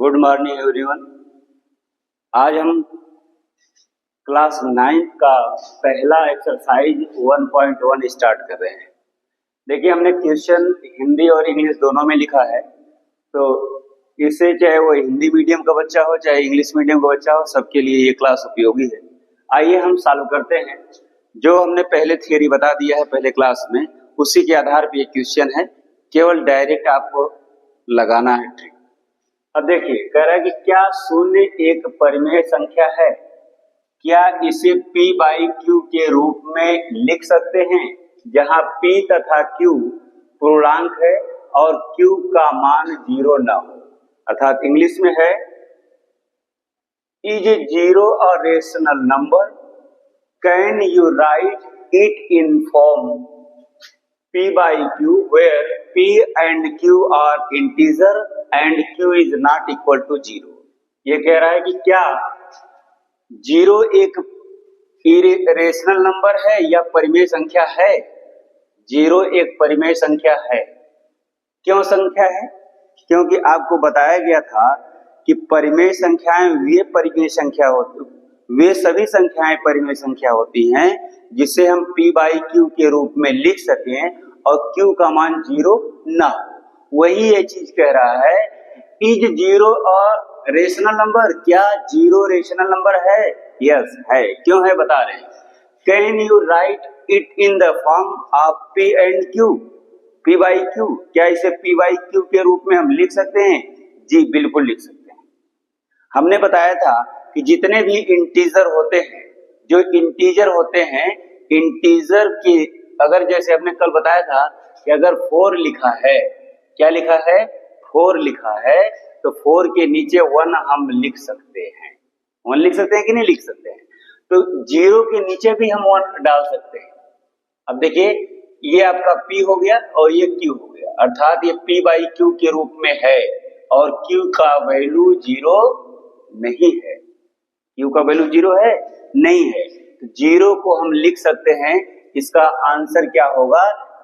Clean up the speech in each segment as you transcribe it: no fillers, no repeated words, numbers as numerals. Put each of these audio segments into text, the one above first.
Good morning everyone. आज हम class 9 का पहला एक्सरसाइज 1.1 स्टार्ट कर रहे हैं। देखिए, हमने क्वेश्चन हिंदी और इंग्लिश दोनों में लिखा है, तो इससे चाहे वो हिंदी मीडियम का बच्चा हो चाहे इंग्लिश मीडियम का बच्चा हो, सबके लिए ये क्लास उपयोगी है। आइए हम सॉल्व करते हैं। जो हमने पहले थियरी बता दिया है पहले क्लास में, उसी के आधार पर ये क्वेश्चन है, केवल डायरेक्ट आपको लगाना है ट्रिक। अब देखिए, कह रहा है कि क्या शून्य एक परिमेय संख्या है? क्या इसे p बाई क्यू के रूप में लिख सकते हैं, जहां p तथा q पूर्णांक है और q का मान 0 न हो? अर्थात इंग्लिश में है, is 0 a rational number, can you right it in form p by q where p and q are integer and q is not equal to 0। ये कह रहा है कि क्या 0 एक रेशनल नंबर है या परिमेय संख्या है? 0 एक परिमेय संख्या है। क्यों संख्या है? क्योंकि आपको बताया गया था कि परिमेय संख्याएं वे सभी संख्याएं परिमेय संख्या होती हैं जिसे हम p बाई क्यू के रूप में लिख सकें और q का मान 0 ना हो। वही ये चीज कह रहा है, इज 0 अ रेशनल नंबर? क्या 0 रेशनल नंबर है? यस है। क्यों है बता रहे हैं। Can you right it in the form of p and q, p by q? क्या इसे p बाई q के रूप में हम लिख सकते हैं? जी बिल्कुल लिख सकते हैं। हमने बताया था कि जितने भी इंटीजर होते हैं, जो इंटीजर होते हैं, इंटीजर के अगर जैसे हमने कल बताया था कि अगर 4 लिखा है, क्या लिखा है? 4 लिखा है, तो 4 के नीचे 1 हम लिख सकते हैं। 1 लिख सकते हैं कि नहीं लिख सकते हैं? तो 0 के नीचे भी हम 1 डाल सकते हैं। अब देखिए, ये आपका p हो गया और ये q हो गया, अर्थात ये p बाई q के रूप में है और q का वैल्यू 0 नहीं है। q का वैल्यू 0 है नहीं है, तो 0 को हम लिख सकते हैं। इसका आंसर क्या होगा?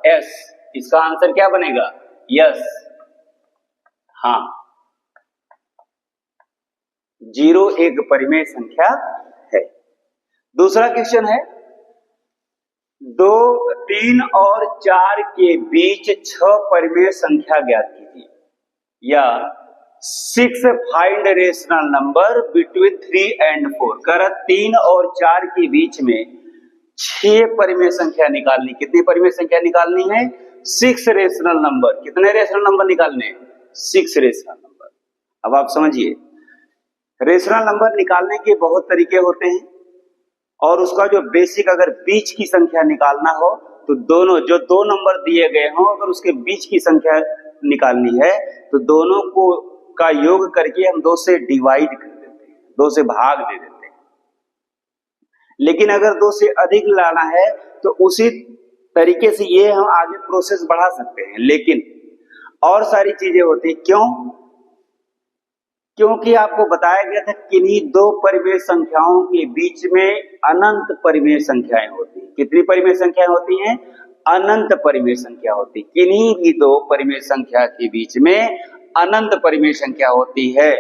s। इसका आंसर क्या बनेगा? यस। हाँ, 0 एक परिमेय संख्या है। दूसरा क्वेश्चन है, 2, 3 और 4 के बीच 6 परिमेय संख्या ज्ञात कीजिए, या 6 find rational number between 3 and 4। कर 3 और 4 के बीच में 6 परिमेय संख्या निकालनी। कितनी परिमेय संख्या निकालनी है? 6 रेशनल नंबर। कितने रेशनल नंबर निकालने हैं? 6 रेशनल नंबर। अब आप समझिए, रेशनल नंबर निकालने के बहुत तरीके होते हैं और उसका जो बेसिक, अगर बीच की संख्या निकालना हो तो दोनों जो 2 नंबर दिए गए हों, अगर उसके बीच की संख्या निकालनी है तो दोनों को का योग करके हम 2 से डिवाइड कर देते हैं, 2 से भाग दे देते हैं। लेकिन अगर 2 से अधिक लाना है तो उसी तरीके से ये हम आगे प्रोसेस बढ़ा सकते हैं, लेकिन और सारी चीजें होती। क्यों? क्योंकि आपको बताया गया था किन्हीं 2 परिमेय संख्याओं के बीच में अनंत परिमेय संख्याएं होती हैं। कितनी परिमेय संख्याएं होती हैं? अनंत परिमेय संख्या होती। किन्हीं भी 2 परिमेय संख्या के बीच में अनंत परिमेय संख्या होती है,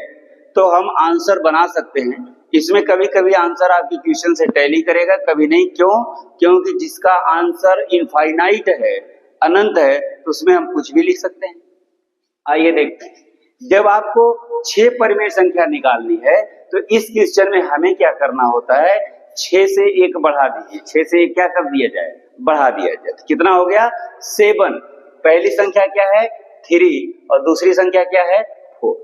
तो हम आंसर बना सकते हैं। इसमें कभी कभी आंसर आपकी क्वेश्चन से टैली करेगा, कभी नहीं। क्यों? क्योंकि जिसका आंसर इनफाइनाइट है, अनंत है, तो उसमें हम कुछ भी लिख सकते हैं। आइए देखते हैं, जब आपको 6 परिमेय संख्या निकालनी है तो इस क्वेश्चन में हमें क्या करना होता है? 6 से 1 बढ़ा दीजिए। 6 से 1 क्या कर दिया जाए? बढ़ा दिया जाए। तो कितना हो गया? 7। पहली संख्या क्या है? 3 और दूसरी संख्या क्या है? 4।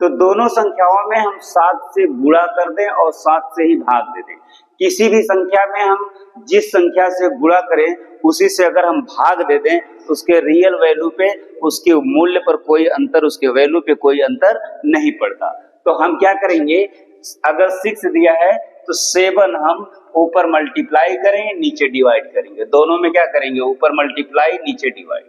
तो दोनों संख्याओं में हम 7 से गुणा कर दें और 7 से ही भाग दे दें। किसी भी संख्या में हम जिस संख्या से गुणा करें उसी से अगर हम भाग दे दें, उसके रियल वैल्यू पे, उसके मूल्य पर कोई अंतर, उसके वैल्यू पे कोई अंतर नहीं पड़ता। तो हम क्या करेंगे, अगर 6 दिया है तो 7 हम ऊपर मल्टीप्लाई करेंगे, नीचे डिवाइड करेंगे। दोनों में क्या करेंगे? ऊपर मल्टीप्लाई, नीचे डिवाइड।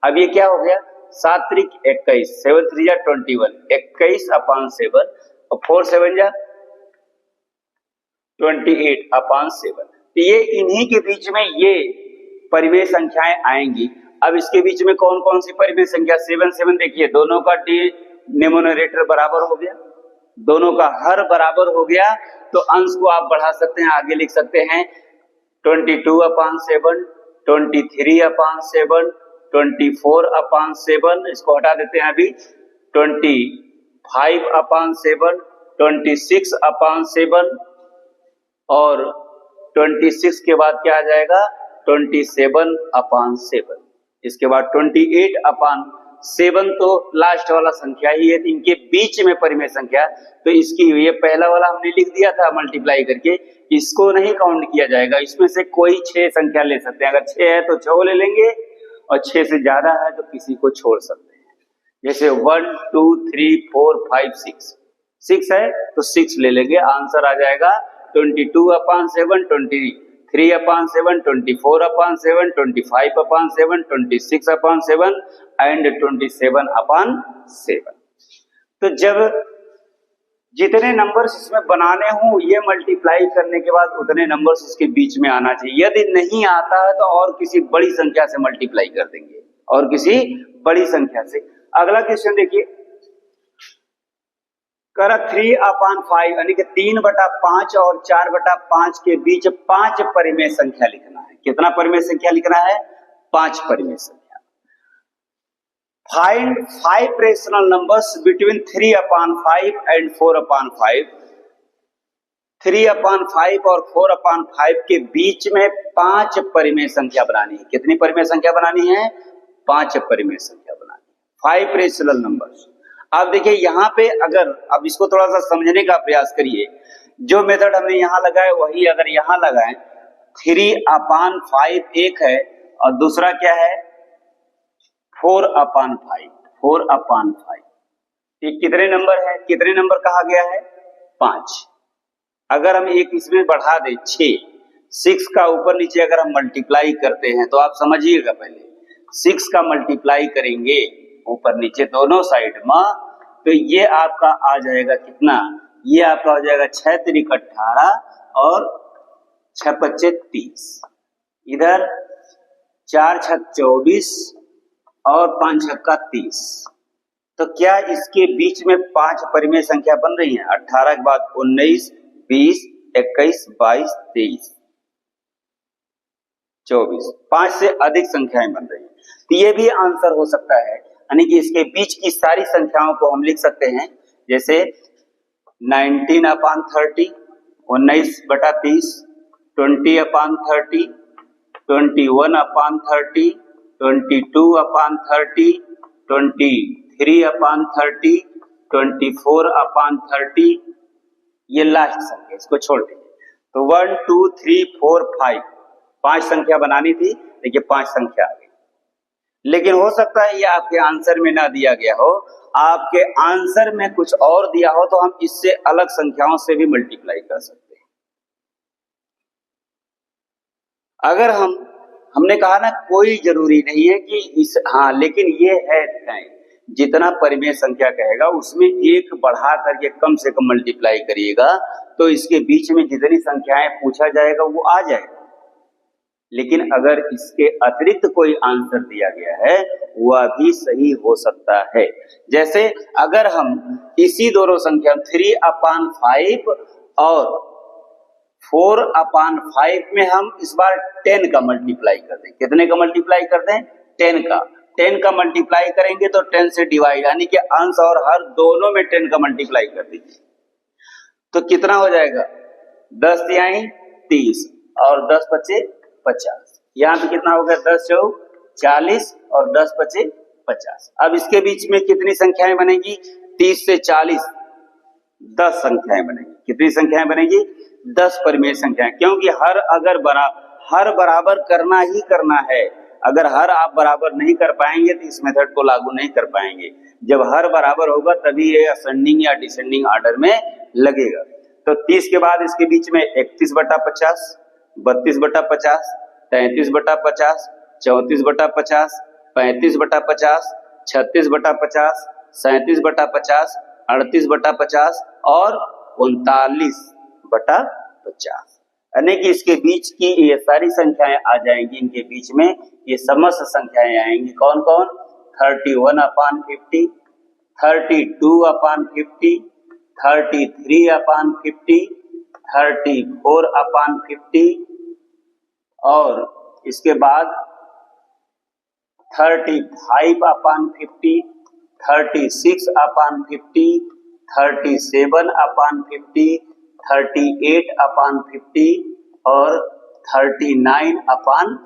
अब ये क्या हो गया? 7 त्रिक 21, 7 3 21, 21 अपॉन 7 और 4 7 28 अपॉन 7। तो ये इन्हीं के बीच में ये परिमेय संख्याएं आएंगी। अब इसके बीच में कौन कौन सी परिमेय संख्या? 7 7 देखिए, दोनों का न्यूमरेटर बराबर हो गया, दोनों का हर बराबर हो गया, तो अंश को आप बढ़ा सकते हैं, आगे लिख सकते हैं 22/7, 23/7, 24/7, इसको हटा देते हैं अभी, 25/7, 26/7 और 26 के बाद क्या आ जाएगा 27/7, इसके बाद 28/7, तो लास्ट वाला संख्या ही है, इनके बीच में परिमेय संख्या, तो इसकी ये पहला वाला हमने लिख दिया था मल्टीप्लाई करके, इसको नहीं काउंट किया जाएगा, इसमें से कोई 6 संख्या ले सकते हैं, अगर 6 है तो 6 ले लेंगे और 6 से ज्यादा है तो किसी को छोड़ सकते हैं, जैसे 1 2 3 4 5 6 है तो 6 ले लेंगे, आंसर आ जाएगा 22/7, 23/7, 24/7, 25/7, 26/7 एंड 27/7। तो जब जितने नंबर्स इसमें बनाने हों ये मल्टीप्लाई करने के बाद उतने नंबर्स इसके बीच में आना चाहिए, यदि नहीं आता है तो और किसी बड़ी संख्या से मल्टीप्लाई कर देंगे, और किसी बड़ी संख्या से। अगला क्वेश्चन देखिए, कर 3/5 यानी कि 3/5 और 4/5 के बीच 5 परिमेय संख्या लिखना है। कितना परिमेय संख्या लिखना है 5 परिमेय संख्या। Find 5 rational numbers between 3/5 and 4/5। 3/5 और 4/5 के बीच में 5 परिमेय संख्या बनानी है। कितनी परिमेय संख्या बनानी है 5 परिमेय संख्या बनानी है, 5 रेशनल नंबर्स। अब देखिए यहाँ पे अगर अब इसको थोड़ा सा समझने का प्रयास करिए, जो मेथड हमने यहाँ लगाया वही अगर यहाँ लगाएं, 3/5 एक है और दूसरा क्या है 4/5। 4/5 ये कितने नंबर है, कितने नंबर कहा गया है 5। अगर हम एक इसमें बढ़ा दें 6 का ऊपर नीचे अगर हम मल्टीप्लाई करते हैं तो आप समझिएगा, पहले 6 का मल्टीप्लाई करेंगे ऊपर नीचे दोनों साइड में, तो ये आपका आ जाएगा कितना, ये आपका हो जाएगा 6 त्रिक 18 और 6 पच्चे 30, इधर 4 छक 24 और 5 छक्का 30। तो क्या इसके बीच में 5 परिमेय संख्या बन रही है? 18 के बाद 19, 20, 21, 22, 23, 24, 5 से अधिक संख्याएं बन रही हैं। तो ये भी आंसर हो सकता है, यानी कि इसके बीच की सारी संख्याओं को हम लिख सकते हैं, जैसे 19/30, 19/30, 20/30, 21/30, 22/30, 23/30, 24/30, ये लास्ट संख्या, इसको छोड़ देंगे। तो 1 2 3 4 5 5 संख्या बनानी थी, देखिए 5 संख्या आ गई। लेकिन हो सकता है ये आपके आंसर में ना दिया गया हो, आपके आंसर में कुछ और दिया हो, तो हम इससे अलग संख्याओं से भी मल्टीप्लाई कर सकते हैं। अगर हमने कहा ना कोई जरूरी नहीं है कि हाँ, लेकिन ये है जितना परिमेय संख्या कहेगा उसमें एक बढ़ा करके कम से कम मल्टीप्लाई करिएगा, तो इसके बीच में जितनी संख्याएं पूछा जाएगा वो आ जाएगा। लेकिन अगर इसके अतिरिक्त कोई आंसर दिया गया है वह भी सही हो सकता है। जैसे अगर हम इसी दोनों संख्या 3/5 और 4/5 में हम इस बार 10 का मल्टीप्लाई कर दें, कितने का मल्टीप्लाई कर दें 10 का। 10 का मल्टीप्लाई करेंगे तो 10 से डिवाइड, यानी कि अंश और हर दोनों में 10 का मल्टीप्लाई कर दीजिए, तो कितना हो जाएगा 10 तिहाई 30 और 10 पचे 50। यहाँ पे कितना हो गया 10 चौक 40 और 10 पचे 50। अब इसके बीच में कितनी संख्याएं बनेगी 30 से 40 10 संख्याएं बनेगी। कितनी संख्याएं बनेगी 10 परिमेय संख्याएं, क्योंकि हर बराबर करना ही करना है। अगर हर आप बराबर नहीं कर पाएंगे तो इस मेथड को लागू नहीं कर पाएंगे। जब हर बराबर होगा तभी ये असेंडिंग या डिसेंडिंग ऑर्डर में लगेगा। तो 30 के बाद इसके बीच में 31/50, 32/50, 33/50, 34/50, 35/50, 36/50, 37/50, 38/50 और 39/50, यानी कि इसके बीच की ये सारी संख्याएं आ जाएंगी। इनके बीच में ये समस्त संख्याएं आएंगी। कौन कौन 31/50, 32/50, 33/50, 34/50 और इसके बाद 35/50, 36/50, 37/50, 38/50 और 39/50।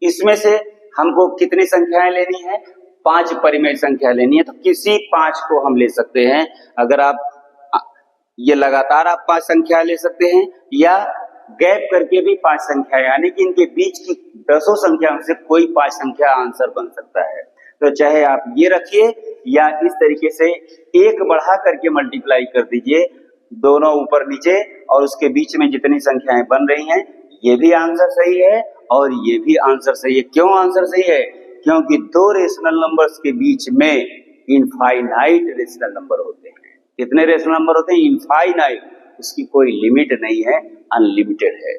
इसमें से हमको कितनी संख्याएं लेनी है? 5 परिमेय संख्या लेनी है। तो किसी 5 को हम ले सकते हैं। अगर आप ये लगातार आप 5 संख्या ले सकते हैं या गैप करके भी 5 संख्या, यानी कि इनके बीच की 10 संख्या में से कोई 5 संख्या आंसर बन सकता है। तो चाहे आप ये रखिए या इस तरीके से एक बढ़ा करके मल्टीप्लाई कर दीजिए, दोनों ऊपर नीचे, और उसके बीच में जितनी संख्याएं बन रही हैं ये भी आंसर सही है और ये भी आंसर सही है। क्यों आंसर सही है? क्योंकि दो रेशनल नंबर्स के बीच में इनफाइनाइट रेशनल नंबर होते हैं। कितने रेशनल नंबर होते हैं? इनफाइनाइट। उसकी कोई लिमिट नहीं है, अनलिमिटेड है।